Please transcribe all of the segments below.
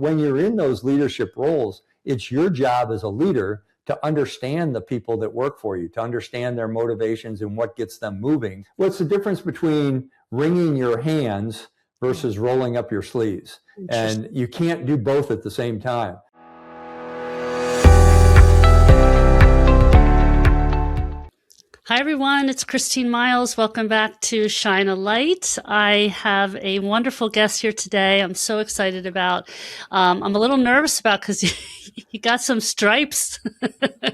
when you're in those leadership roles, it's your job as a leader to understand the people that work for you, to understand their motivations and what gets them moving. What's the difference between wringing your hands versus rolling up your sleeves? And you can't do both at the same time. Hi, everyone. It's Christine Miles. Welcome back to Shine a Light. I have a wonderful guest here today. I'm so excited about. I'm a little nervous about because you got some stripes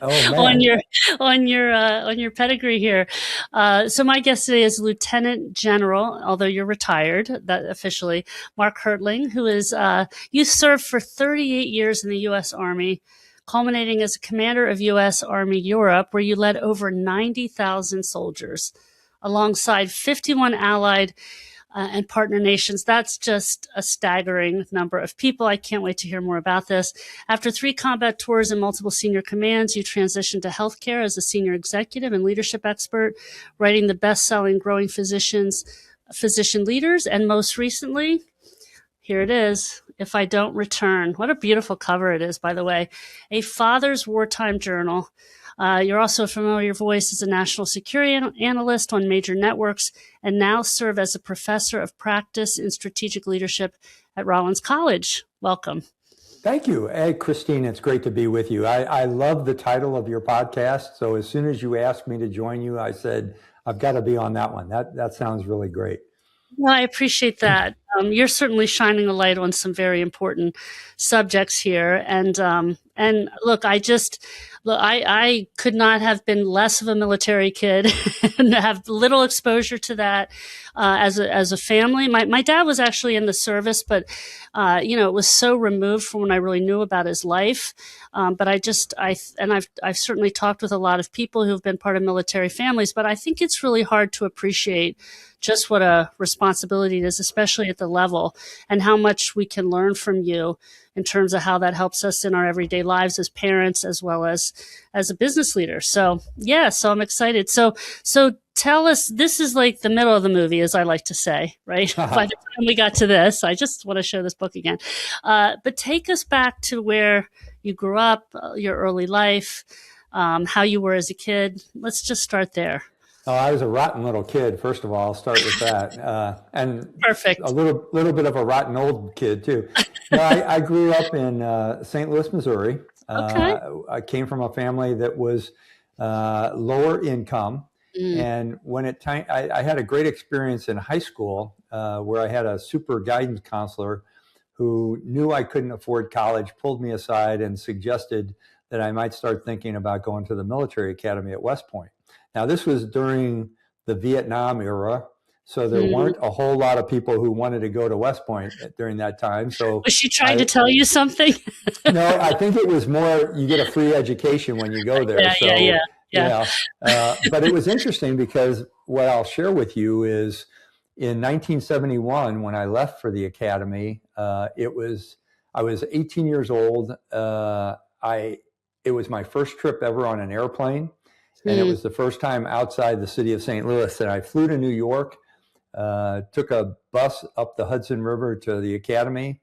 on your pedigree here. So my guest today is Lieutenant General, although you're retired, that officially, Mark Hertling, who is you served for 38 years in the U.S. Army, culminating as a commander of U.S. Army Europe, where you led over 90,000 soldiers alongside 51 allied and partner nations. That's just a staggering number of people. I can't wait to hear more about this. After 3 combat tours and multiple senior commands, you transitioned to healthcare as a senior executive and leadership expert, writing the best-selling Growing Physician Leaders, and most recently, here it is, If I Don't Return. What a beautiful cover it is, by the way. A father's wartime journal. You're also a familiar voice as a national security analyst on major networks, and now serve as a professor of practice in strategic leadership at Rollins College. Welcome. Thank you. Hey, Christine, it's great to be with you. I love the title of your podcast. So as soon as you asked me to join you, I said, I've got to be on that one. That sounds really great. Well, I appreciate that. You're certainly shining a light on some very important subjects here. And look, I could not have been less of a military kid and have little exposure to that as a family. My dad was actually in the service, but it was so removed from when I really knew about his life. But I've certainly talked with a lot of people who've been part of military families, but I think it's really hard to appreciate just what a responsibility it is, especially at the level, and how much we can learn from you in terms of how that helps us in our everyday lives as parents, as well as a business leader. So I'm excited. So tell us, this is like the middle of the movie, as I like to say, right? By the time we got to this, I just want to show this book again. But take us back to where you grew up, your early life, how you were as a kid. Let's just start there. Oh, I was a rotten little kid, first of all. I'll start with that. And perfect. A little bit of a rotten old kid, too. No, I grew up in St. Louis, Missouri. Okay. I came from a family that was lower income. And when I had a great experience in high school where I had a super guidance counselor who knew I couldn't afford college, pulled me aside and suggested that I might start thinking about going to the military academy at West Point. Now, this was during the Vietnam era, so there weren't a whole lot of people who wanted to go to West Point during that time. So was she trying to tell you something? No, I think it was more you get a free education when you go there. Yeah. But it was interesting because what I'll share with you is in 1971, when I left for the academy, I was 18 years old. It was my first trip ever on an airplane. And it was the first time outside the city of St. Louis that I flew to New York, took a bus up the Hudson River to the academy,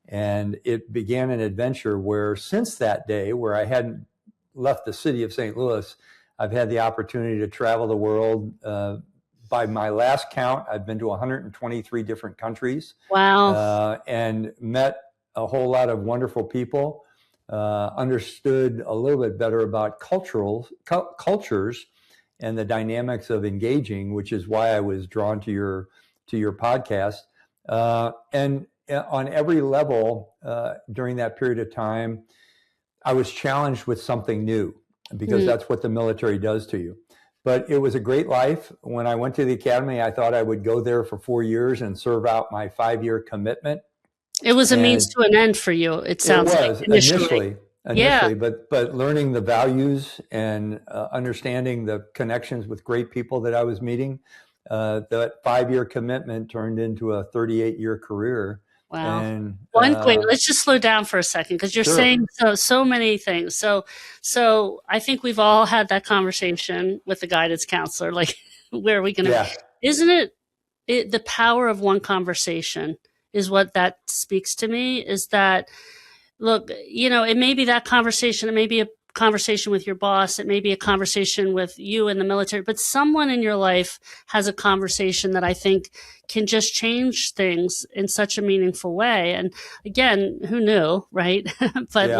and it began an adventure where since that day, where I hadn't left the city of St. Louis, I've had the opportunity to travel the world. By my last count, I've been to 123 different countries. Wow. And met a whole lot of wonderful people. Understood a little bit better about cultures and the dynamics of engaging, which is why I was drawn to your podcast. And on every level during that period of time, I was challenged with something new because that's what the military does to you. But it was a great life. When I went to the academy, I thought I would go there for 4 years and serve out my 5-year commitment. It was a means to an end for you, it sounds like. Initially, but learning the values and understanding the connections with great people that I was meeting, that 5-year commitment turned into a 38-year career. Wow. And, wait, let's just slow down for a second because you're saying so many things. So I think we've all had that conversation with the guidance counselor, like where are we going to, isn't it the power of one conversation is what that speaks to me, is that, look, it may be that conversation, it may be a conversation with your boss, it may be a conversation with you in the military, but someone in your life has a conversation that I think can just change things in such a meaningful way. And again, who knew, right? But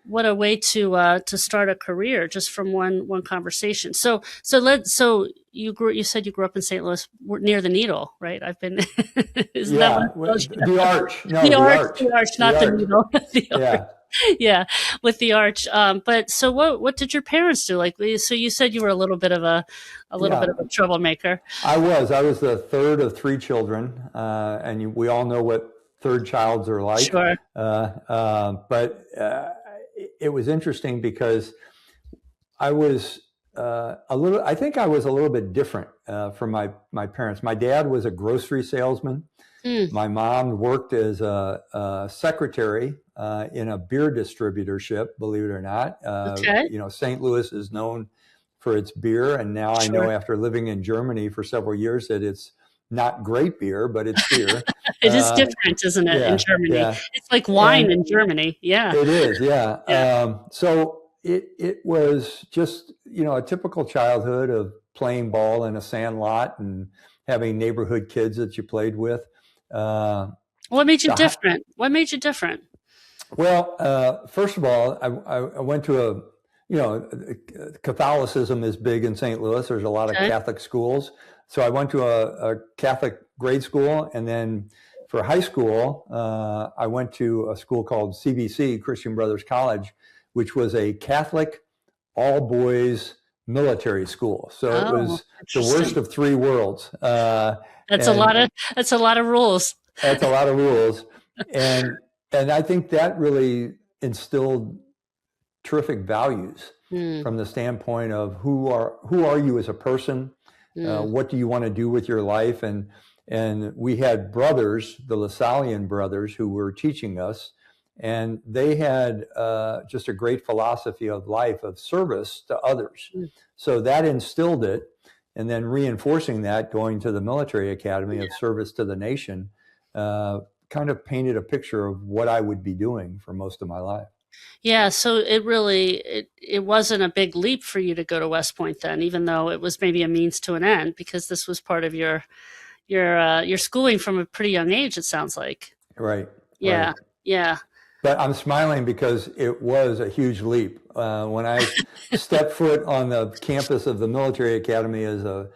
what a way to start a career just from one conversation. So you said you grew up in St. Louis near the Needle, right? I've been isn't that what the Arch? No, the Arch, the Arch, not the Needle. The Arch. Yeah, with the Arch. But so what did your parents do? Like, so you said you were a little bit of a troublemaker. I was the third of three children, and we all know what third childs are like. Sure. But it was interesting because I was I think I was a little bit different from my parents. My dad was a grocery salesman. My mom worked as a secretary in a beer distributorship, believe it or not. Okay. St. Louis is known for its beer. And now I know, after living in Germany for several years, that it's not great beer, but it's beer. It is different, isn't it, in Germany? Yeah. It's like wine in Germany. Yeah. It is, yeah. So it was just, a typical childhood of playing ball in a sand lot and having neighborhood kids that you played with. What made you different? What made you different? Well, first of all, I went to Catholicism is big in St. Louis. There's a lot of Catholic schools. So I went to a Catholic grade school, and then for high school, I went to a school called CBC, Christian Brothers College, which was a Catholic all-boys military school. So it was the worst of three worlds. That's a lot of rules. That's a lot of rules, and I think that really instilled terrific values from the standpoint of who are you as a person. What do you want to do with your life? And we had brothers, the LaSallian brothers, who were teaching us, and they had just a great philosophy of life, of service to others. So that instilled it, and then reinforcing that, going to the military academy of service to the nation, kind of painted a picture of what I would be doing for most of my life. Yeah, so it wasn't a big leap for you to go to West Point then, even though it was maybe a means to an end, because this was part of your schooling from a pretty young age, it sounds like. Right. Yeah. Right. Yeah. But I'm smiling because it was a huge leap. When I stepped foot on the campus of the military academy as a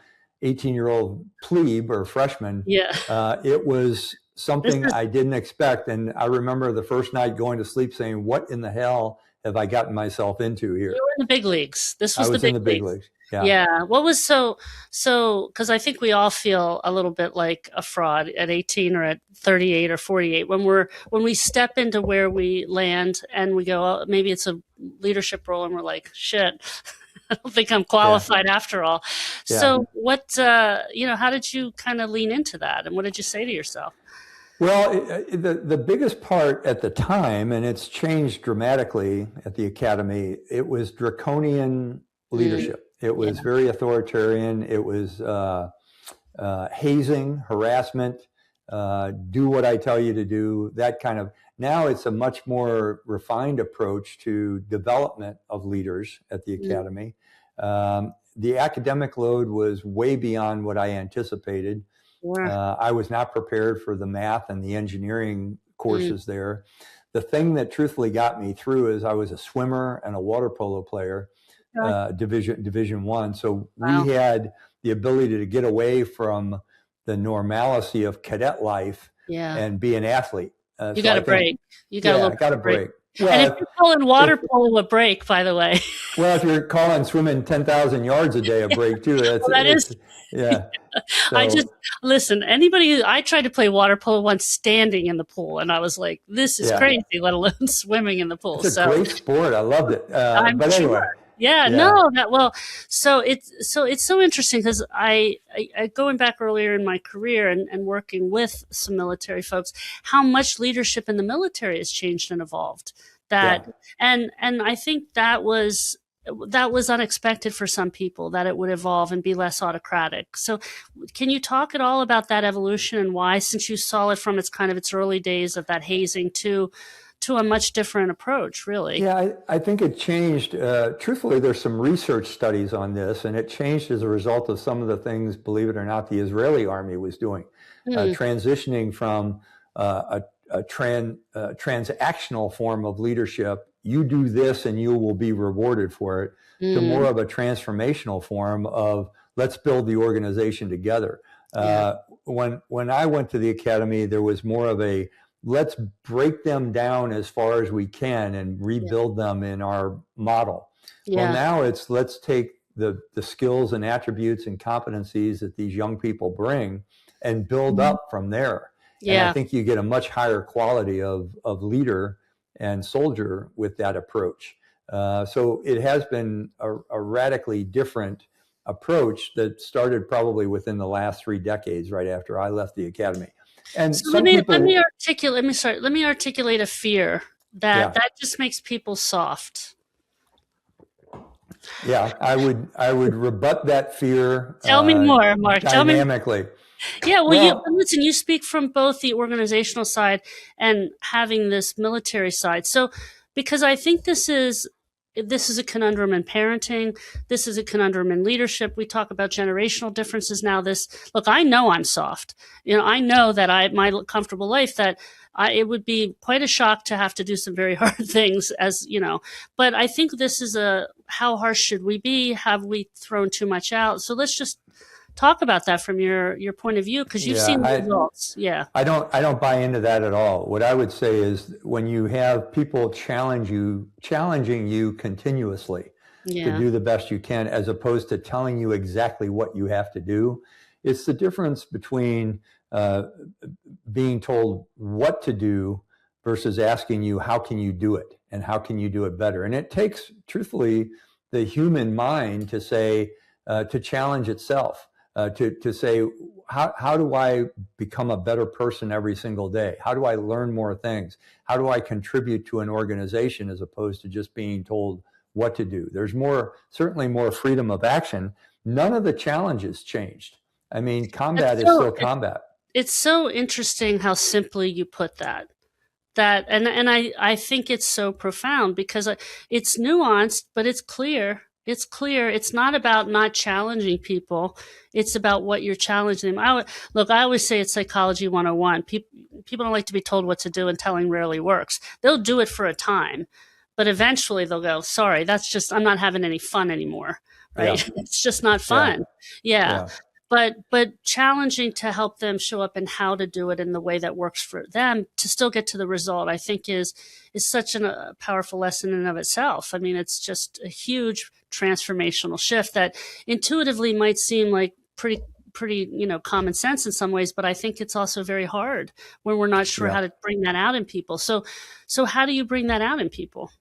18-year-old plebe or freshman, it was something I didn't expect. And I remember the first night going to sleep saying, what in the hell have I gotten myself into here? You were in the big leagues. This was I was the in the big leagues. Yeah. What was so, because I think we all feel a little bit like a fraud at 18 or at 38 or 48 when we step into where we land and we go, oh, maybe it's a leadership role, and we're like, shit, I don't think I'm qualified after all. Yeah. So what, how did you kind of lean into that, and what did you say to yourself? Well, the biggest part at the time, and it's changed dramatically at the academy, it was draconian leadership. It was very authoritarian. It was hazing, harassment, do what I tell you to do, that kind of. Now it's a much more refined approach to development of leaders at the academy. The academic load was way beyond what I anticipated. I was not prepared for the math and the engineering courses there. The thing that truthfully got me through is I was a swimmer and a water polo player, Division One. So we had the ability to get away from the normalcy of cadet life and be an athlete. You got a break. You got a break. Well, and if you're calling water polo a break, by the way. Well, if you're calling swimming 10,000 yards a day a break too, that's yeah. So, I just listen. I tried to play water polo once standing in the pool, and I was like, "This is crazy." Let alone swimming in the pool. It's a great sport. I loved it. But anyway. So it's so interesting because I going back earlier in my career and working with some military folks, how much leadership in the military has changed and evolved. And I think that was that was unexpected for some people, that it would evolve and be less autocratic. So can you talk at all about that evolution and why, since you saw it from its early days of that hazing to a much different approach, really? Yeah, I think it changed. Truthfully, there's some research studies on this, and it changed as a result of some of the things, believe it or not, the Israeli army was doing, transitioning from a transactional form of leadership. You do this and you will be rewarded for it, to more of a transformational form of let's build the organization together. When I went to the academy, there was more of a let's break them down as far as we can and rebuild them in our model. Well, now it's let's take the skills and attributes and competencies that these young people bring and build up from there. And I think you get a much higher quality of leader and soldier with that approach. So it has been a radically different approach that started probably within the last 3 decades, right after I left the academy. And so let me articulate a fear that just makes people soft. Yeah, I would rebut that fear. Tell me more, Mark. Dynamically. Tell me. Yeah, well, listen, you speak from both the organizational side and having this military side. So, because I think this is a conundrum in parenting. This is a conundrum in leadership. We talk about generational differences now. Look, I know I'm soft. I know that my comfortable life, that it would be quite a shock to have to do some very hard things, but I think this is how harsh should we be? Have we thrown too much out? So let's just talk about that from your point of view, because you've seen the results. I don't buy into that at all. What I would say is when you have people challenging you continuously to do the best you can, as opposed to telling you exactly what you have to do, it's the difference between being told what to do versus asking you how can you do it and how can you do it better. And it takes, truthfully, the human mind to say, to challenge itself. To say, how do I become a better person every single day? How do I learn more things? How do I contribute to an organization as opposed to just being told what to do? There's certainly more freedom of action. None of the challenges changed. I mean, combat is still combat. It's so interesting how simply you put that. And I think it's so profound because it's nuanced, but it's clear. It's clear. It's not about not challenging people. It's about what you're challenging them. I always say it's psychology 101. People don't like to be told what to do, and telling rarely works. They'll do it for a time, but eventually they'll go, sorry, I'm not having any fun anymore. Right? Yeah. It's just not fun. Yeah. But challenging to help them show up and how to do it in the way that works for them to still get to the result, I think is such a powerful lesson in and of itself. I mean, it's just a huge transformational shift that intuitively might seem like pretty common sense in some ways, but I think it's also very hard when we're not sure how to bring that out in people. So how do you bring that out in people?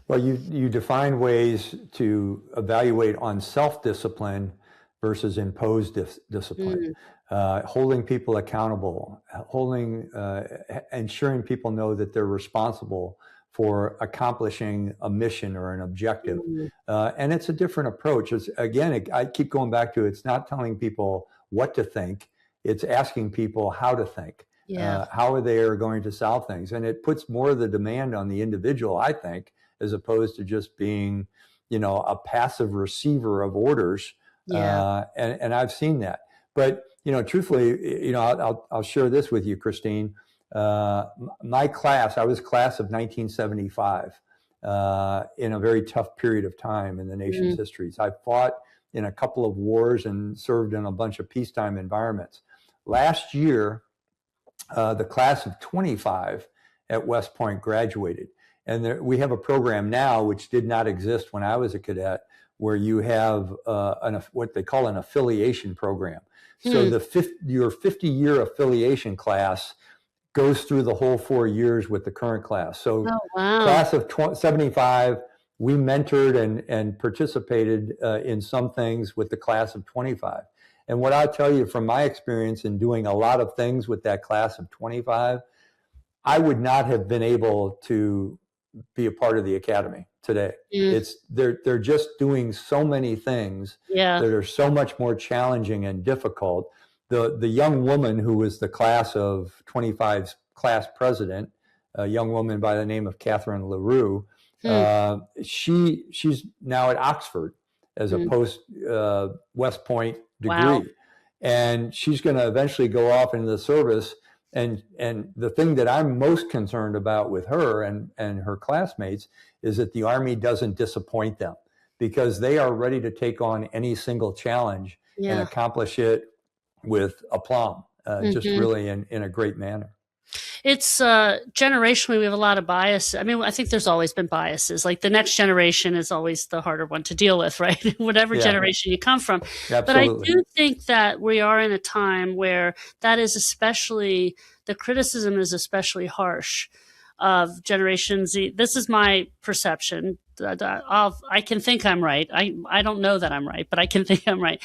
Well, you define ways to evaluate on self-discipline versus imposed discipline, holding people accountable, ensuring people know that they're responsible for accomplishing a mission or an objective. And it's a different approach. I keep going back to, it's not telling people what to think, it's asking people how to think, how they are going to solve things. And it puts more of the demand on the individual, I think, as opposed to just being, a passive receiver of orders. And I've seen that. But, truthfully, I'll share this with you, Christine. My class, I was class of 1975 in a very tough period of time in the nation's histories. I fought in a couple of wars and served in a bunch of peacetime environments. Last year, the class of 25 at West Point graduated. And we have a program now which did not exist when I was a cadet, where you have what they call an affiliation program. So your 50-year affiliation class goes through the whole 4 years with the current class. So class of 75, we mentored and participated in some things with the class of 25. And what I'll tell you from my experience in doing a lot of things with that class of 25, I would not have been able to be a part of the academy today. Mm. They're just doing so many things Yeah. that are so much more challenging and difficult. The young woman who was the class of 25's class president, a young woman by the name of Catherine LaRue, she's now at Oxford as a post West Point degree. Wow. And she's going to eventually go off into the service. And the thing that I'm most concerned about with her and her classmates is that the Army doesn't disappoint them, because they are ready to take on any single challenge and accomplish it with aplomb, just really in a great manner. It's generationally, we have a lot of bias. I mean, I think there's always been biases. Like the next generation is always the harder one to deal with, right? Whatever generation you come from. Absolutely. But I do think that we are in a time where that is especially, the criticism is especially harsh of Generation Z. This is my perception. I can think I'm right. I don't know that I'm right, but I can think I'm right.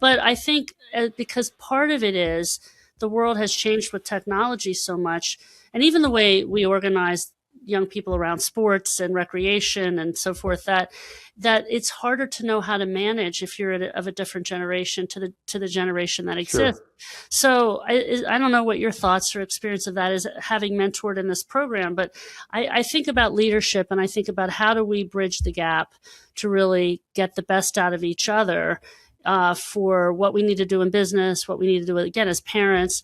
But I think because part of it is the world has changed with technology so much, and even the way we organize young people around sports and recreation and so forth, that it's harder to know how to manage if you're of a different generation to the generation that exists. Sure. So I don't know what your thoughts or experience of that is, having mentored in this program, but I think about leadership, and I think about how do we bridge the gap to really get the best out of each other for what we need to do in business, what we need to do, again, as parents,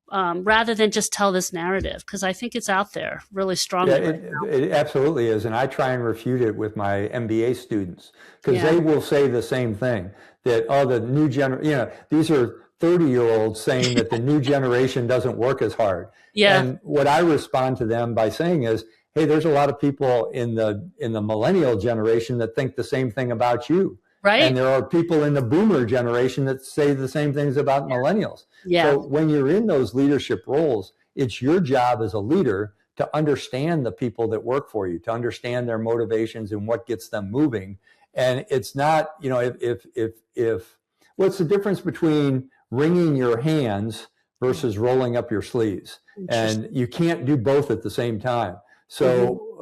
rather than just tell this narrative, because I think it's out there really strongly. Yeah, it absolutely is. And I try and refute it with my MBA students, because they will say the same thing, that, oh, the new generation, these are 30-year-olds saying that the new generation doesn't work as hard. Yeah. And what I respond to them by saying is, hey, there's a lot of people in the millennial generation that think the same thing about you. Right. And there are people in the boomer generation that say the same things about millennials. Yeah. So when you're in those leadership roles, it's your job as a leader to understand the people that work for you, to understand their motivations and what gets them moving. And it's not, if what's the difference between wringing your hands versus rolling up your sleeves? And you can't do both at the same time. So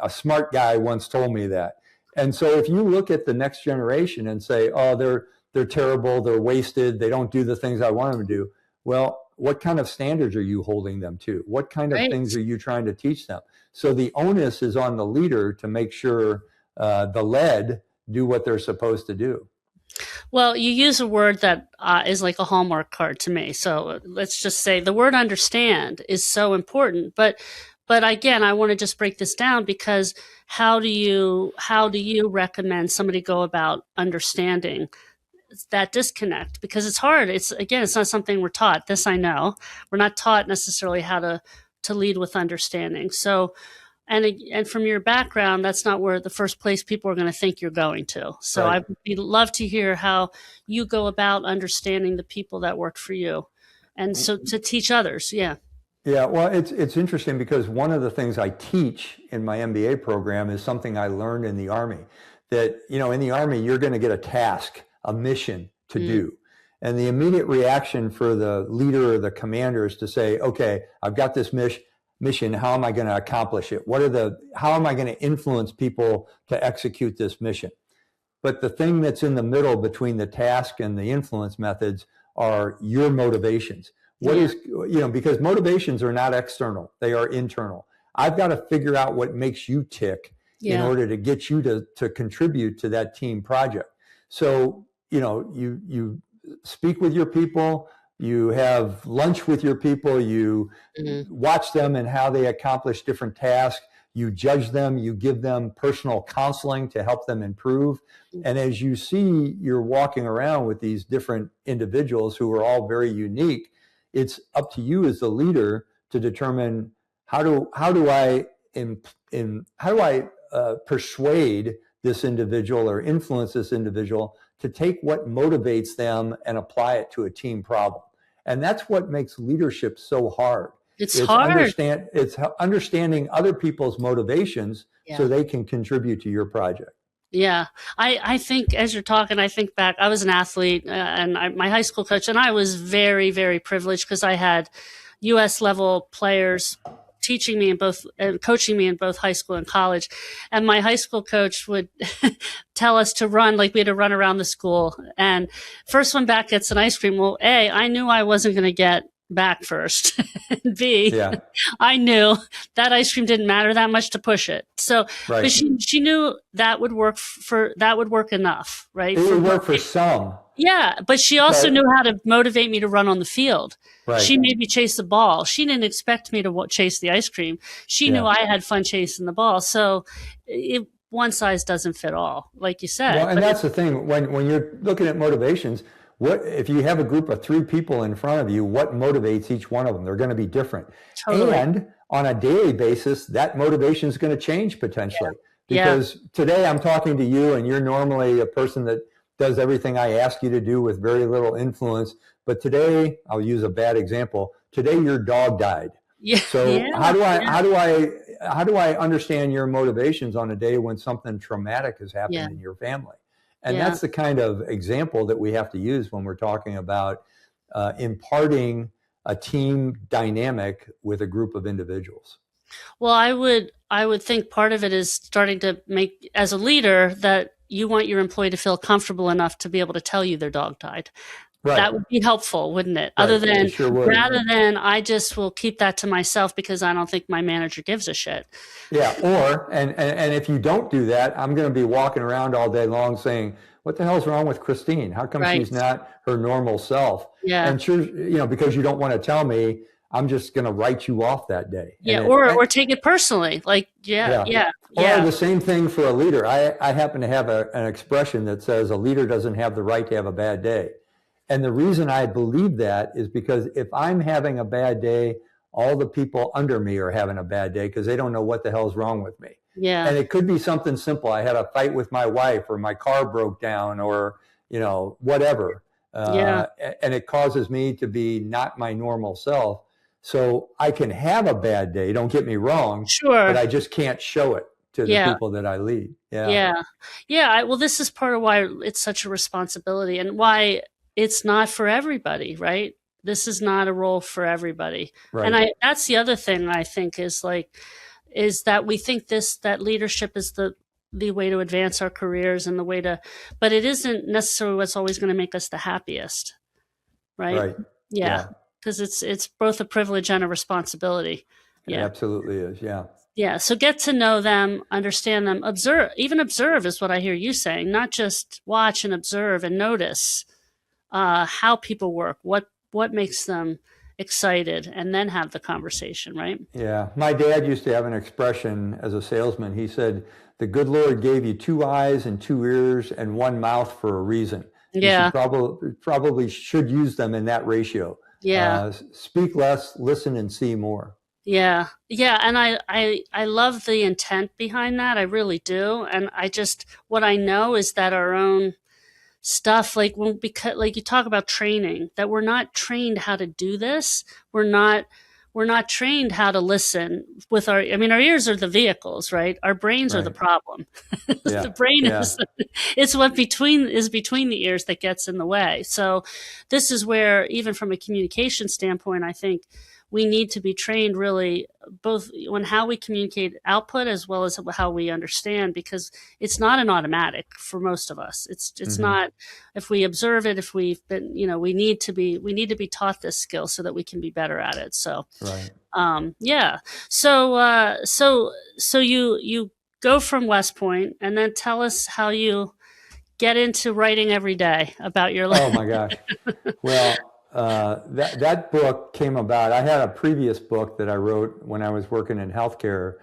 a smart guy once told me that. And so if you look at the next generation and say, oh, they're terrible, they're wasted, they don't do the things I want them to do. Well, what kind of standards are you holding them to? What kind of things are you trying to teach them? So the onus is on the leader to make sure the led do what they're supposed to do. Well, you use a word that is like a Hallmark card to me. So let's just say the word understand is so important. But again, I want to just break this down, because how do you recommend somebody go about understanding that disconnect? Because it's hard. It's not something we're taught. This I know. We're not taught necessarily how to lead with understanding. So, and from your background, that's not where the first place people are going to think you're going to. So I'd love to hear how you go about understanding the people that work for you, and so to teach others. Yeah. Yeah, well, it's interesting, because one of the things I teach in my MBA program is something I learned in the Army, that, in the Army, you're going to get a task, a mission to do. And the immediate reaction for the leader or the commander is to say, okay, I've got this mission. How am I going to accomplish it? How am I going to influence people to execute this mission? But the thing that's in the middle between the task and the influence methods are your motivations. Because motivations are not external, they are internal. I've got to figure out what makes you tick in order to get you to contribute to that team project. So, you speak with your people, you have lunch with your people, you watch them and how they accomplish different tasks, you judge them, you give them personal counseling to help them improve. And as you see, you're walking around with these different individuals who are all very unique. It's up to you as the leader to determine how do I persuade this individual or influence this individual to take what motivates them and apply it to a team problem. And that's what makes leadership so hard. It's hard. It's understanding other people's motivations so they can contribute to your project. Yeah, I think as you're talking, I think back, I was an athlete and my high school coach, and I was very, very privileged because I had U.S. level players teaching me in both and coaching me in both high school and college. And my high school coach would tell us to run, like we had to run around the school, and first one back gets an ice cream. Well, A, I knew I wasn't going to get back first. And B, I knew that ice cream didn't matter that much to push it. So, but she knew that would work enough, right? It would work for some. Yeah, but she also knew how to motivate me to run on the field. Right. She made me chase the ball. She didn't expect me to chase the ice cream. She knew I had fun chasing the ball. So one size doesn't fit all, like you said. Well, and that's the thing. When you're looking at motivations, what if you have a group of 3 people in front of you, what motivates each one of them? They're going to be different. Totally. And on a daily basis, that motivation is going to change potentially. Because today I'm talking to you and you're normally a person that does everything I ask you to do with very little influence. But today, I'll use a bad example. Today, your dog died. So how do I understand your motivations on a day when something traumatic has happened in your family? And that's the kind of example that we have to use when we're talking about imparting a team dynamic with a group of individuals. Well, I would think part of it is starting to make, as a leader, that you want your employee to feel comfortable enough to be able to tell you their dog died. Right. That would be helpful, wouldn't it? Right. Other than, rather than I just will keep that to myself because I don't think my manager gives a shit. Yeah. Or, and if you don't do that, I'm going to be walking around all day long saying, what the hell's wrong with Christine? How come she's not her normal self? Yeah. And sure, because you don't want to tell me, I'm just going to write you off that day. Yeah. Or take it personally. Like, Or the same thing for a leader. I happen to have an expression that says a leader doesn't have the right to have a bad day. And the reason I believe that is because if I'm having a bad day, all the people under me are having a bad day because they don't know what the hell's wrong with me. Yeah. And it could be something simple. I had a fight with my wife, or my car broke down, or, whatever. And it causes me to be not my normal self. So I can have a bad day, don't get me wrong. Sure. But I just can't show it to the people that I lead. Yeah. Well, this is part of why it's such a responsibility and why it's not for everybody, right? This is not a role for everybody. Right. And that's the other thing I think is that we think that leadership is the way to advance our careers and the way to, but it isn't necessarily what's always going to make us the happiest. Right. Yeah. Because it's both a privilege and a responsibility. It absolutely is. Yeah. Yeah. So get to know them, understand them, observe is what I hear you saying, not just watch and observe and notice how people work, what makes them excited, and then have the conversation, right? Yeah. My dad used to have an expression as a salesman. He said, the good Lord gave you 2 eyes and 2 ears and 1 mouth for a reason. Yeah. You probably should use them in that ratio. Yeah. Speak less, listen, and see more. Yeah. Yeah. And I love the intent behind that. I really do. And what I know is that our own stuff, like you talk about training, that we're not trained how to do this. We're not trained how to listen with our ears are the vehicles, right? Our brains are the problem. The brain it's what is between the ears that gets in the way. So this is where, even from a communication standpoint, I think we need to be trained really both on how we communicate output as well as how we understand, because it's not an automatic for most of us. It's not, if we observe it, if we've been, we need to be taught this skill so that we can be better at it. So, So you go from West Point, and then tell us how you get into writing every day about your life. Oh my gosh. Well, that book came about. I had a previous book that I wrote when I was working in healthcare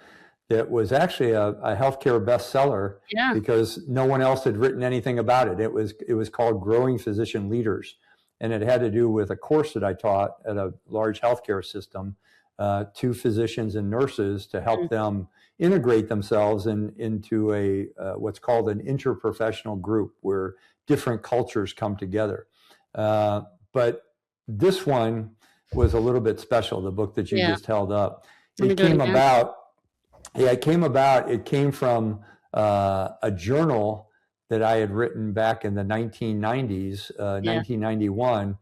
that was actually a healthcare bestseller because no one else had written anything about it. It was called Growing Physician Leaders, and it had to do with a course that I taught at a large healthcare system to physicians and nurses to help them integrate themselves into what's called an interprofessional group where different cultures come together. But this one was a little bit special, the book that you just held up. It came from a journal that I had written back in the 1990s, 1991,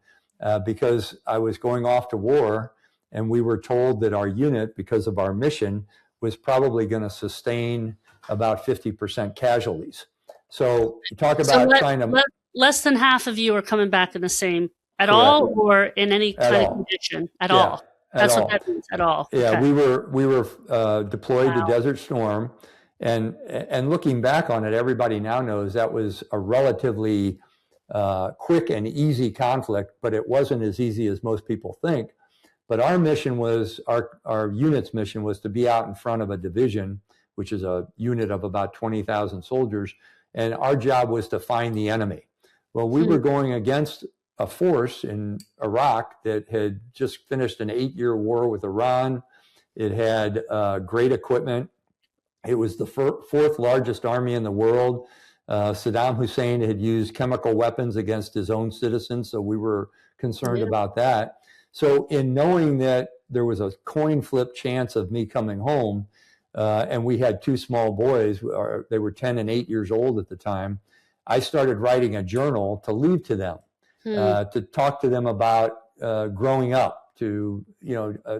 because I was going off to war and we were told that our unit, because of our mission, was probably going to sustain about 50% casualties. So you talk about trying to... Less than half of you are coming back in the same at Correct. all, or in any kind of condition at all. That's what that means, at all. Yeah, okay. we were deployed to Desert Storm, and looking back on it, everybody now knows that was a relatively quick and easy conflict, but it wasn't as easy as most people think. But our mission was, our unit's mission was to be out in front of a division, which is a unit of about 20,000 soldiers, and our job was to find the enemy. Well, we were going against a force in Iraq that had just finished an 8-year war with Iran. It had great equipment. It was the fourth largest army in the world. Saddam Hussein had used chemical weapons against his own citizens, so we were concerned about that. So in knowing that there was a coin flip chance of me coming home, and we had 2 small boys, they were 10 and 8 years old at the time, I started writing a journal to leave to them, to talk to them about growing up, to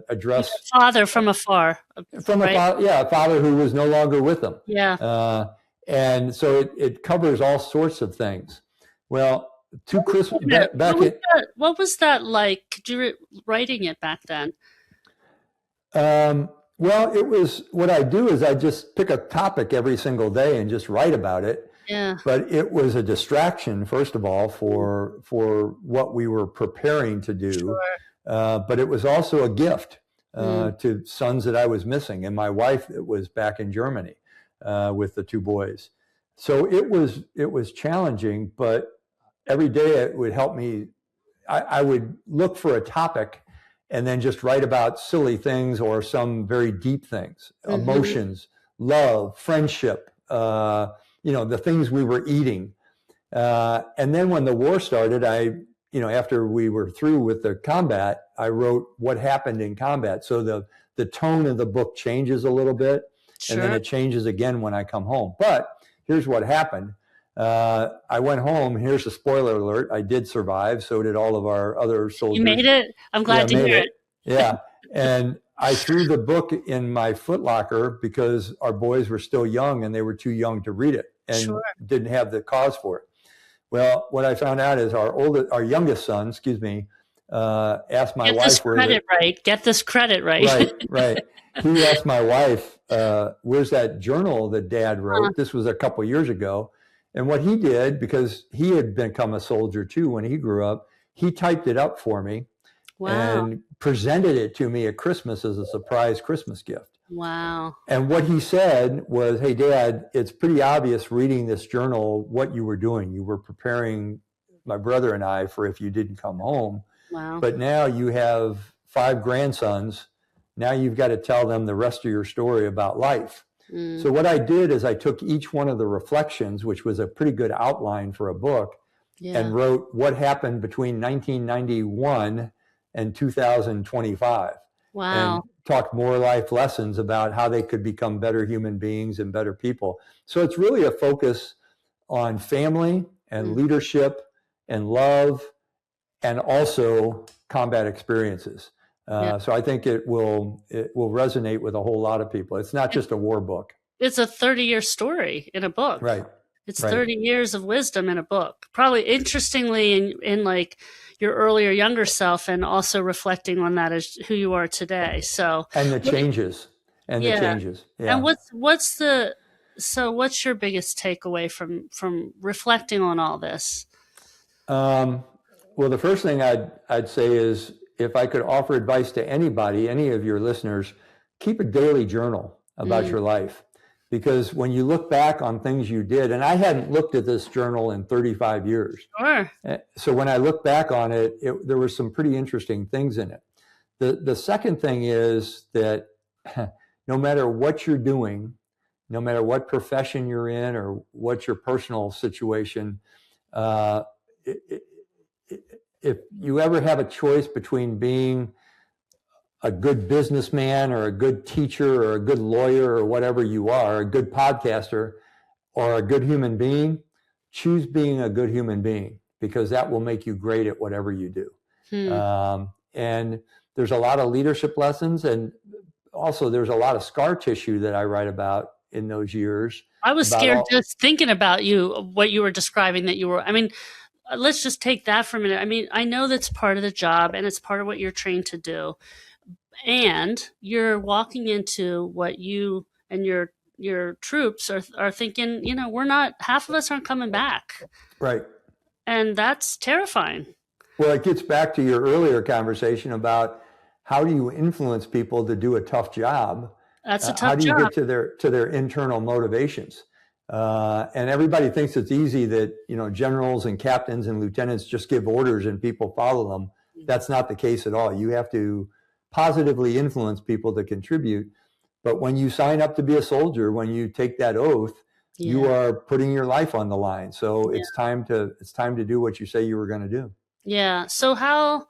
address... Your father from afar. From right? A father who was no longer with them. Yeah. And so it covers all sorts of things. Well, what was that like? Could you writing it back then? Well, it was, what I do is I just pick a topic every single day and just write about it. Yeah. But it was a distraction, first of all, for what we were preparing to do. Sure. But it was also a gift to sons that I was missing, and my wife that was back in Germany with the 2 boys. So it was challenging, but every day it would help me. I would look for a topic and then just write about silly things or some very deep things, emotions, love, friendship, the things we were eating. And then when the war started, after we were through with the combat, I wrote what happened in combat. So the tone of the book changes a little bit, and then it changes again when I come home. But here's what happened. I went home. Here's a spoiler alert. I did survive. So did all of our other soldiers. You made it? I'm glad to hear it. Yeah. And I threw the book in my footlocker because our boys were still young and they were too young to read it and didn't have the cause for it. Well, what I found out is our youngest son, asked my wife. Get this credit right. Get this credit right. Right. He asked my wife, where's that journal that Dad wrote? This was a couple years ago. And what he did, because he had become a soldier too when he grew up, he typed it up for me and presented it to me at Christmas as a surprise Christmas gift. Wow. And what he said was, hey, Dad, it's pretty obvious reading this journal what you were doing. You were preparing my brother and I for if you didn't come home. Wow. But now you have 5 grandsons. Now you've got to tell them the rest of your story about life. So what I did is I took each one of the reflections, which was a pretty good outline for a book, and wrote what happened between 1991 and 2025. Wow. And talked more life lessons about how they could become better human beings and better people. So it's really a focus on family and leadership and love and also combat experiences. So I think it will resonate with a whole lot of people. It's not just a war book. It's a 30-year story in a book. Right. It's 30 years of wisdom in a book. Probably interestingly in like your earlier younger self, and also reflecting on that as who you are today. So and the changes. Yeah. And what's your biggest takeaway from reflecting on all this? Well, the first thing I'd say is, if I could offer advice to anybody, any of your listeners, keep a daily journal about your life. Because when you look back on things you did, and I hadn't looked at this journal in 35 years. Sure. So when I look back on it, there were some pretty interesting things in it. The second thing is that no matter what you're doing, no matter what profession you're in or what your personal situation, if you ever have a choice between being a good businessman or a good teacher or a good lawyer or whatever you are, a good podcaster or a good human being, choose being a good human being, because that will make you great at whatever you do. And there's a lot of leadership lessons, and also there's a lot of scar tissue that I write about in those years. I was scared just thinking about what you were describing, that you were, I mean, let's just take that for a minute. I mean, I know that's part of the job and it's part of what you're trained to do. And you're walking into what you and your troops are thinking, we're not, half of us aren't coming back. Right. And that's terrifying. Well, it gets back to your earlier conversation about how do you influence people to do a tough job? That's a tough job. How do you get to their internal motivations? And everybody thinks it's easy that, generals and captains and lieutenants just give orders and people follow them. That's not the case at all. You have to positively influence people to contribute. But when you sign up to be a soldier, when you take that oath, you are putting your life on the line. So it's time to do what you say you were going to do. Yeah. So how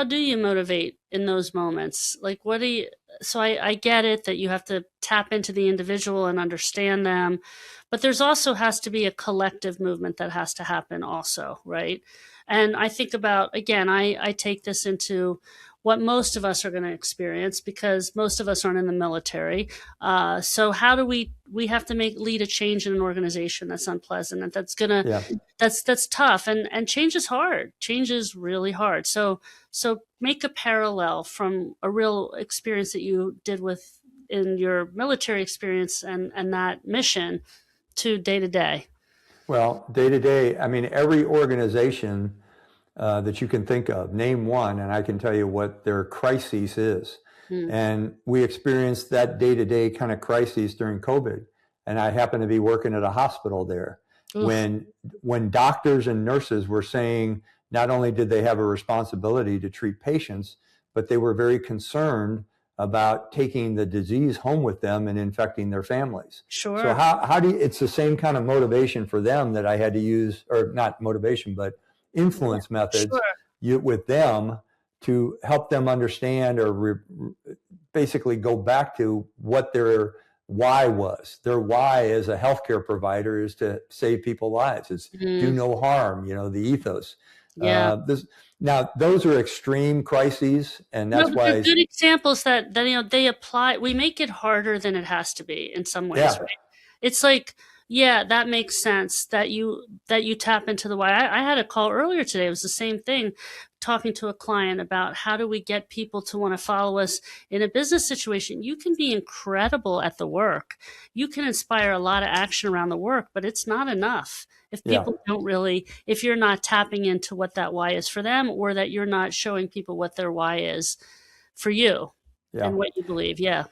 do you motivate in those moments? Like, so I get it that you have to tap into the individual and understand them, but there's also has to be a collective movement that has to happen also, right? And I think about, again, I take this into what most of us are going to experience, because most of us aren't in the military. So how do we have to lead a change in an organization that's unpleasant, and that's tough, and change is hard. Change is really hard. So make a parallel from a real experience that you did in your military experience and that mission to day. Well, day to day, I mean, every organization that you can think of, name one, and I can tell you what their crisis is. And we experienced that day-to-day kind of crisis during COVID. And I happened to be working at a hospital there. Oof. When doctors and nurses were saying not only did they have a responsibility to treat patients, but they were very concerned about taking the disease home with them and infecting their families. Sure. So how do you, it's the same kind of motivation for them that I had to use, or not motivation, but influence methods with them to help them understand, or basically go back to what their why was. Their why as a healthcare provider is to save people's lives. It's do no harm, the ethos. Yeah. Now, those are extreme crises, and that's why they're good examples that they apply. We make it harder than it has to be in some ways, right? It's like, yeah, that makes sense that you tap into the why. I had a call earlier today. It was the same thing, talking to a client about how do we get people to want to follow us in a business situation. You can be incredible at the work. You can inspire a lot of action around the work, but it's not enough if people don't really, if you're not tapping into what that why is for them, or that you're not showing people what their why is for you and what you believe. Yeah.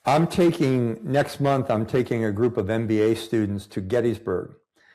Next month, I'm taking a group of MBA students to Gettysburg.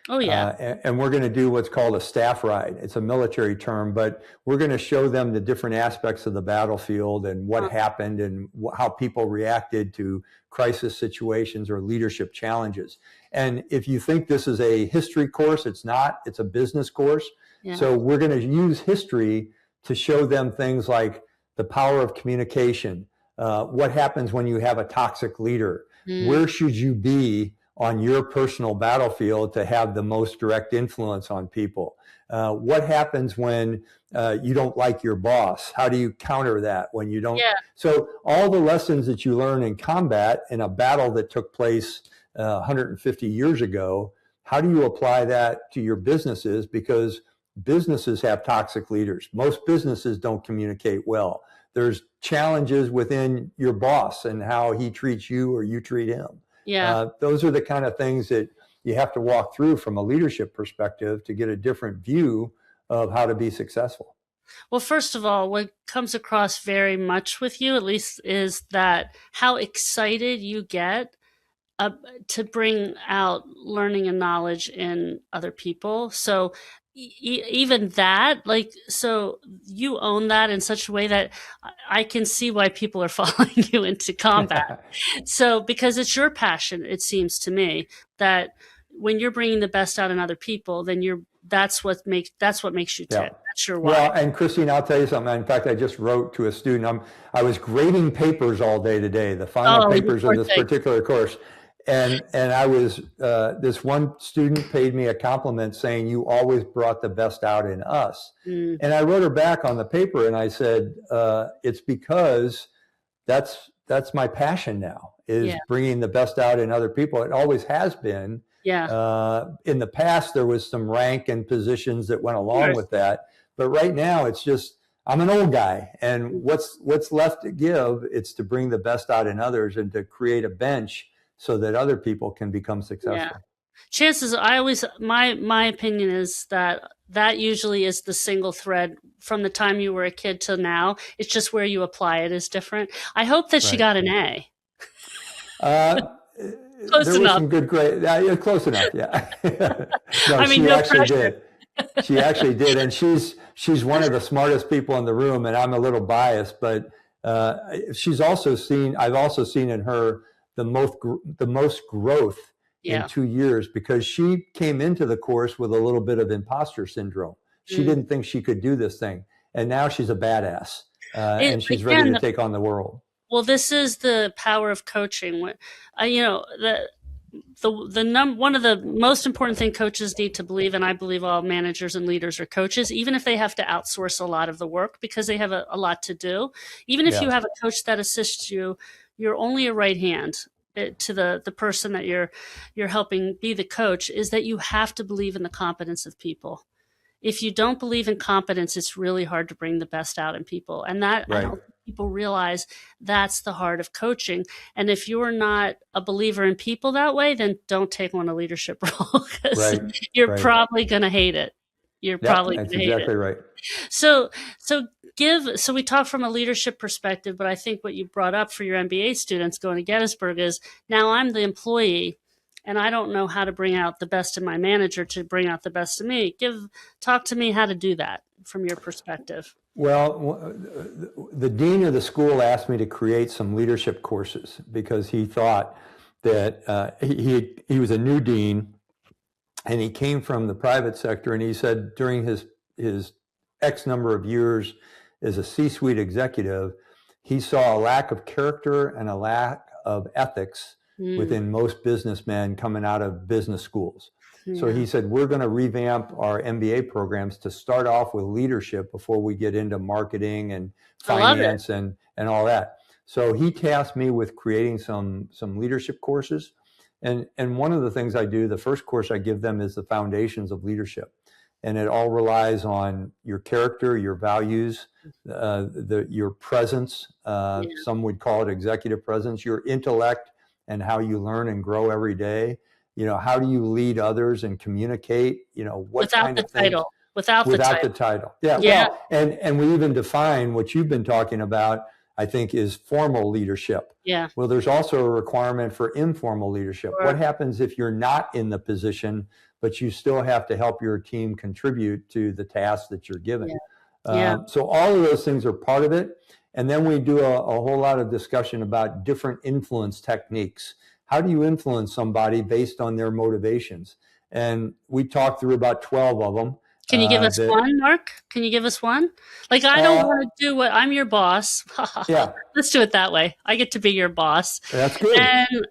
Oh, yeah. And we're going to do what's called a staff ride. It's a military term, but we're going to show them the different aspects of the battlefield and what happened and how people reacted to crisis situations or leadership challenges. And if you think this is a history course, it's not. It's a business course. Yeah. So we're going to use history to show them things like the power of communication. What happens when you have a toxic leader? Where should you be on your personal battlefield to have the most direct influence on people? What happens when you don't like your boss? How do you counter that when you don't? Yeah. So all the lessons that you learn in combat in a battle that took place 150 years ago, how do you apply that to your businesses? Because businesses have toxic leaders. Most businesses don't communicate well. There's challenges within your boss and how he treats you or you treat him. Yeah. Those are the kind of things that you have to walk through from a leadership perspective to get a different view of how to be successful. Well, first of all, what comes across very much with you, at least, is that how excited you get to bring out learning and knowledge in other people. So even that, so you own that in such a way that I can see why people are following you into combat. So, because it's your passion, it seems to me that when you're bringing the best out in other people, then that's what makes you tick. Yeah. That's your why. Well, and Christine, I'll tell you something. In fact, I just wrote to a student. I was grading papers all day today, the final papers of this particular course. And I was this one student paid me a compliment saying, "You always brought the best out in us." And I wrote her back on the paper and I said, "It's because that's my passion now, is bringing the best out in other people. It always has been." In the past, there was some rank and positions that went along with that, but right now it's just, I'm an old guy, and what's left to give? It's to bring the best out in others and to create a bench so that other people can become successful. Chances, my opinion is that usually is the single thread from the time you were a kid till now. It's just where you apply it is different. I hope that she got an A. Close there enough. Was some good grade. Close enough. Yeah. No, I mean, she actually did. She actually did, and she's one of the smartest people in the room. And I'm a little biased, but she's also seen. I've also seen in her the most growth in 2 years, because she came into the course with a little bit of imposter syndrome. She didn't think she could do this thing, and now she's a badass, and she's ready to take on the world. Well, this is the power of coaching. One of the most important thing coaches need to believe, and I believe all managers and leaders are coaches, even if they have to outsource a lot of the work because they have a lot to do. Even if you have a coach that assists you, you're only a right hand to the person that you're helping be the coach, is that you have to believe in the competence of people. If you don't believe in competence, it's really hard to bring the best out in people. And that I don't think people realize that's the heart of coaching. And if you're not a believer in people that way, then don't take on a leadership role, because you're probably going to hate it. You're probably going to hate it. That's exactly right. So we talk from a leadership perspective, but I think what you brought up for your MBA students going to Gettysburg is, now I'm the employee, and I don't know how to bring out the best in my manager to bring out the best in me. Talk to me how to do that from your perspective. Well, the dean of the school asked me to create some leadership courses because he thought that he was a new dean, and he came from the private sector, and he said during his X number of years as a C-suite executive, he saw a lack of character and a lack of ethics within most businessmen coming out of business schools. So he said, we're going to revamp our MBA programs to start off with leadership before we get into marketing and finance and all that. So he tasked me with creating some leadership courses. And one of the things I do, the first course I give them is the foundations of leadership. And it all relies on your character, your values, your presence. Some would call it executive presence, your intellect, and how you learn and grow every day. How do you lead others and communicate? What without kind the of things? Title. Without the title. Yeah. Well, and we even define what you've been talking about, I think, is formal leadership. Yeah. Well, there's also a requirement for informal leadership. What happens if you're not in the position, but you still have to help your team contribute to the tasks that you're given? So all of those things are part of it. And then we do a whole lot of discussion about different influence techniques. How do you influence somebody based on their motivations? And we talked through about 12 of them. Can you give us one, Mark? Can you give us one? Like, I don't want to do what I'm your boss. Let's do it that way. I get to be your boss. That's good. And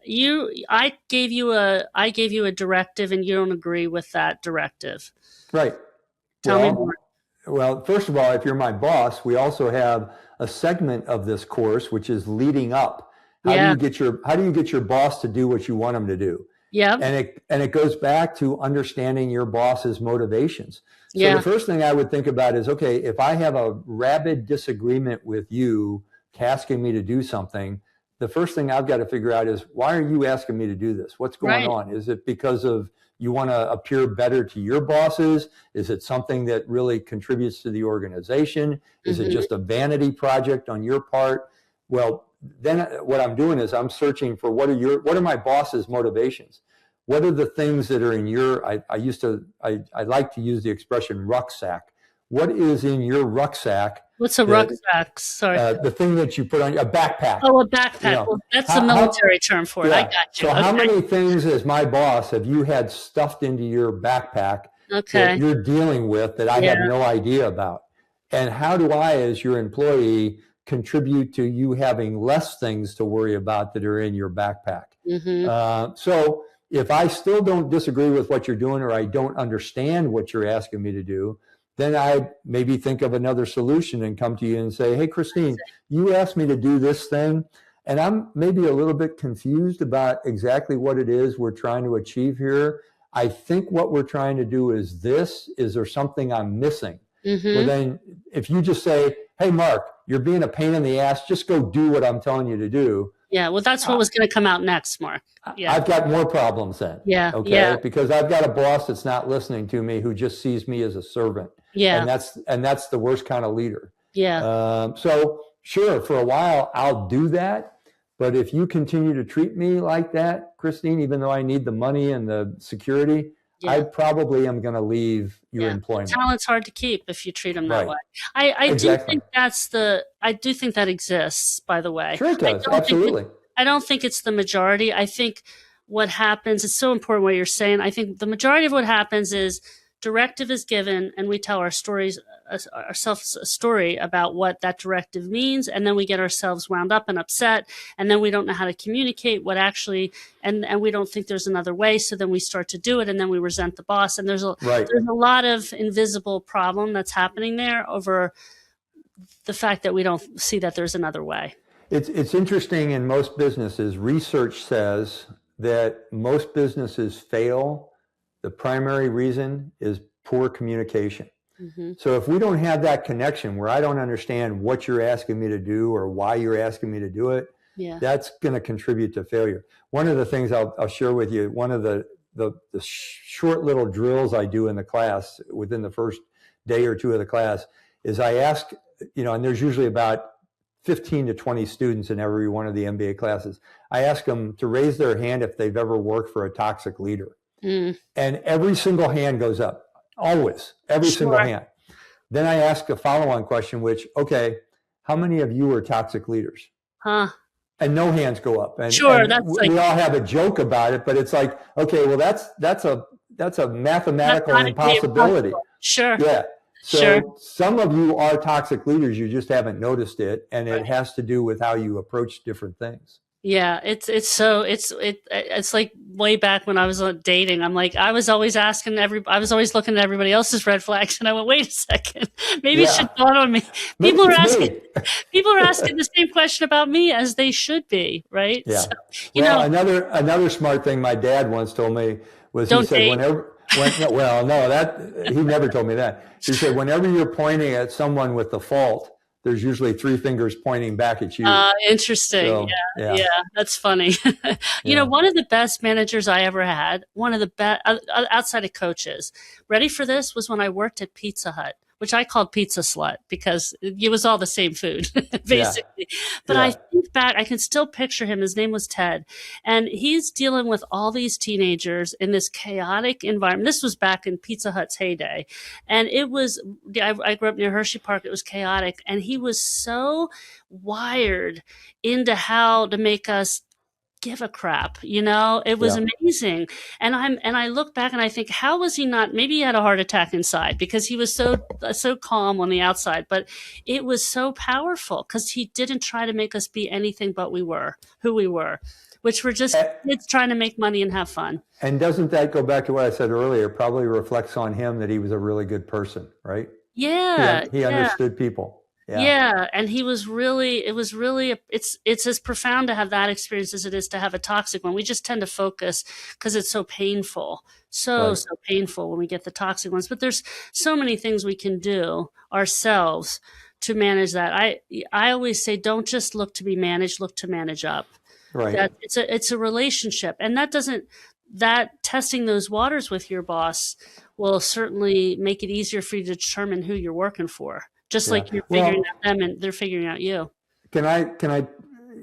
I gave you a directive, and you don't agree with that directive. Right. Tell me more. Well, first of all, if you're my boss, we also have a segment of this course, which is leading up. How do you get your boss to do what you want them to do? Yeah. And it goes back to understanding your boss's motivations. So the first thing I would think about is, okay, if I have a rabid disagreement with you tasking me to do something, the first thing I've got to figure out is, why are you asking me to do this? What's going on? Is it because of you want to appear better to your bosses? Is it something that really contributes to the organization? Is it just a vanity project on your part? Well, then what I'm doing is I'm searching for what are my boss's motivations? What are the things that are in your, I like to use the expression rucksack. What is in your rucksack? What's a rucksack? Sorry. The thing that you put on a backpack. Oh, a backpack. Well, that's the military term for it. I got you. So how many things as my boss have you had stuffed into your backpack that you're dealing with that I have no idea about? And how do I, as your employee, contribute to you having less things to worry about that are in your backpack. So if I still don't disagree with what you're doing, or I don't understand what you're asking me to do, then I maybe think of another solution and come to you and say, hey, Christine, you asked me to do this thing, and I'm maybe a little bit confused about exactly what it is we're trying to achieve here. I think what we're trying to do is this. Is there something I'm missing? Well, then if you just say, hey, Mark, you're being a pain in the ass, just go do what I'm telling you to do. Yeah, well, that's what was going to come out next, Mark. Yeah. I've got more problems then. Yeah. Okay. Yeah. Because I've got a boss that's not listening to me, who just sees me as a servant. Yeah. And that's the worst kind of leader. Yeah. So sure, for a while I'll do that. But if you continue to treat me like that, Christine, even though I need the money and the security, I probably am going to leave your employment. Talent's hard to keep if you treat them that way. I do think I do think that exists, by the way. Sure it does. Absolutely. I don't think it's the majority. I think what happens, it's so important what you're saying. I think the majority of what happens is directive is given, and we tell ourselves a story about what that directive means, and then we get ourselves wound up and upset, and then we don't know how to communicate what actually, and we don't think there's another way, so then we start to do it, and then we resent the boss, and there's a lot of invisible problem that's happening there over the fact that we don't see that there's another way. It's interesting. In most businesses, research says that most businesses fail. The primary reason is poor communication. So if we don't have that connection, where I don't understand what you're asking me to do or why you're asking me to do it, that's going to contribute to failure. One of the things I'll share with you, one of the short little drills I do in the class within the first day or two of the class is I ask, and there's usually about 15 to 20 students in every one of the MBA classes. I ask them to raise their hand if they've ever worked for a toxic leader. And every single hand goes up, always, every single hand. Then I ask a follow-on question, which, okay, how many of you are toxic leaders? And no hands go up. And, we all have a joke about it, but it's like, okay, well, that's a mathematical impossibility. Yeah. So some of you are toxic leaders, you just haven't noticed it, and it has to do with how you approach different things. Yeah, it's like way back when I was dating. I'm like, I was always looking at everybody else's red flags, and I went, wait a second, maybe it should dawn on me. People are asking the same question about me as they should be, right? Yeah. So, another smart thing my dad once told me was, he said, he never told me that. He said, whenever you're pointing at someone with the fault, there's usually three fingers pointing back at you. Interesting. So, yeah, that's funny. One of the best managers I ever had, one of the best outside of coaches, ready for this, was when I worked at Pizza Hut, which I called Pizza Slut because it was all the same food, basically. But I think back, I can still picture him. His name was Ted. And he's dealing with all these teenagers in this chaotic environment. This was back in Pizza Hut's heyday. And it was, I grew up near Hershey Park. It was chaotic. And he was so wired into how to make us give a crap, it was amazing. And I look back and I think, how was he not, maybe he had a heart attack inside because he was so calm on the outside, but it was so powerful because he didn't try to make us be anything but who we were, which were just kids trying to make money and have fun. And doesn't that go back to what I said earlier? Probably reflects on him that he was a really good person, right? Yeah. He understood people. Yeah. And it's as profound to have that experience as it is to have a toxic one. We just tend to focus because it's so painful, so painful when we get the toxic ones. But there's so many things we can do ourselves to manage that. I always say, don't just look to be managed, look to manage up. Right. It's a relationship. And that testing those waters with your boss will certainly make it easier for you to determine who you're working for. Just like you're figuring out them and they're figuring out you. Can I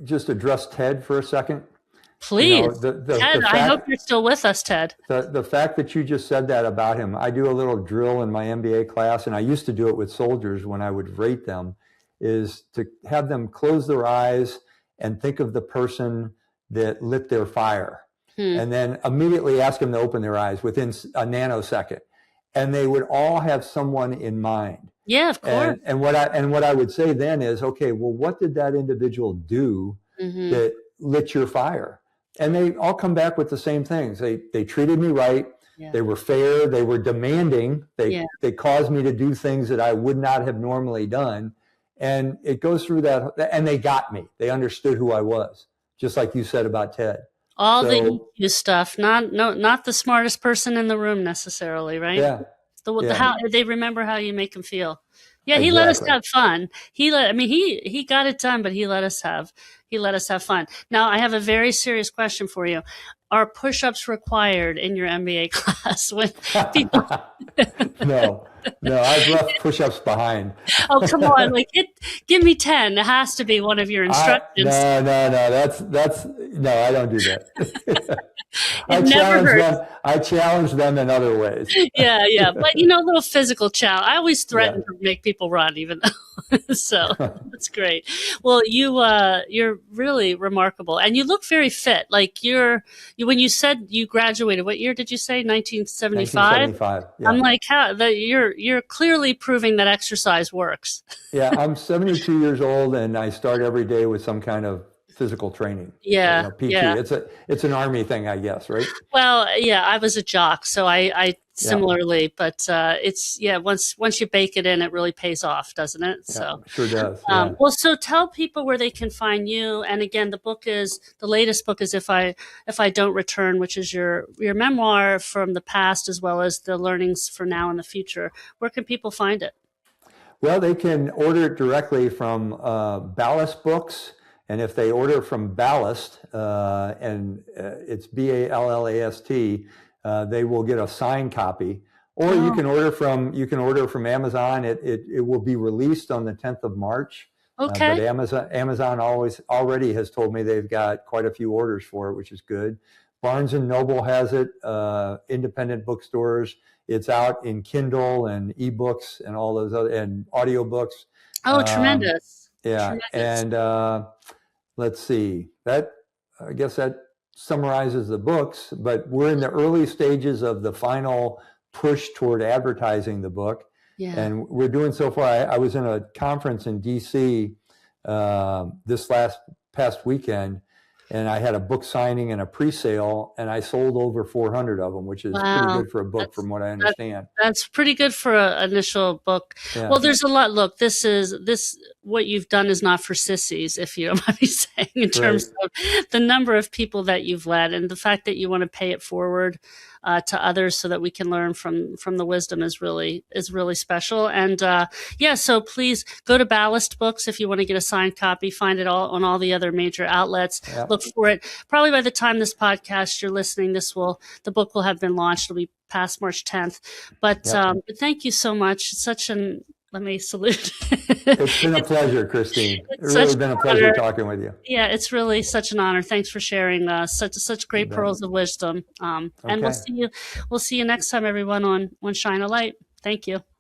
just address Ted for a second? Please. Ted, I hope you're still with us, Ted. The fact that you just said that about him, I do a little drill in my MBA class, and I used to do it with soldiers when I would rate them, is to have them close their eyes and think of the person that lit their fire. And then immediately ask them to open their eyes within a nanosecond. And they would all have someone in mind. Yeah, of course. And what I would say then is, okay, well, what did that individual do Mm-hmm. that lit your fire? And they all come back with the same things. They treated me right. Yeah. They were fair. They were demanding. Yeah. They caused me to do things that I would not have normally done. And it goes through that. And they got me. They understood who I was, just like you said about Ted. All the EQ stuff, not the smartest person in the room necessarily, right? Yeah. How they remember how you make them feel. Yeah, exactly. He let us have fun. He got it done, but he let us have fun. Now, I have a very serious question for you. Are push-ups required in your MBA class? When people No, I've left push-ups behind. Oh, come on! Like, give me 10. It has to be one of your instructions. No. That's no. I don't do that. I challenge them in other ways. Yeah. But a little physical challenge. I always threaten to make people run, even though. So that's great. Well, you're really remarkable, and you look very fit. Like when you said you graduated, what year did you say? 1975. 1975. Yeah. I'm like, you're clearly proving that exercise works. Yeah, I'm 72 years old, and I start every day with some kind of physical training. Yeah, PT. Yeah. It's an Army thing, I guess, right? Well, yeah, I was a jock, so I similarly, but it's once you bake it in, it really pays off, doesn't it? So sure does. Well, so tell people where they can find you. And again, the latest book is If I Don't Return, which is your memoir from the past as well as the learnings for now and the future. Where can people find it? Well, they can order it directly from Ballast Books. And if they order from Ballast, and it's Ballast, they will get a signed copy. Or you can order from Amazon. It will be released on the 10th of March. Okay. But Amazon already has told me they've got quite a few orders for it, which is good. Barnes and Noble has it. Independent bookstores. It's out in Kindle and ebooks and all those other and audiobooks. Oh, tremendous! Yeah, tremendous. And let's see. I guess that summarizes the books. But we're in the early stages of the final push toward advertising the book. Yeah. And we're doing so far. I was in a conference in DC this past weekend, and I had a book signing and a pre-sale, and I sold over 400 of them, which is pretty good for a book, from what I understand. That's pretty good for an initial book. Yeah. Well, there's a lot. Look, what you've done is not for sissies, if you don't mind me saying, in terms of the number of people that you've led and the fact that you want to pay it forward to others so that we can learn from the wisdom is really special. And so please go to Ballast Books if you want to get a signed copy. Find it all on all the other major outlets. Yep. Look for it. Probably by the time this podcast you're listening, the book will have been launched. It'll be past March 10th. But but thank you so much. Let me salute. It's been a pleasure, Christine. It's really been a pleasure talking with you. Yeah, it's really such an honor. Thanks for sharing such great pearls of wisdom. And we'll see you next time, everyone, on Shine a Light. Thank you.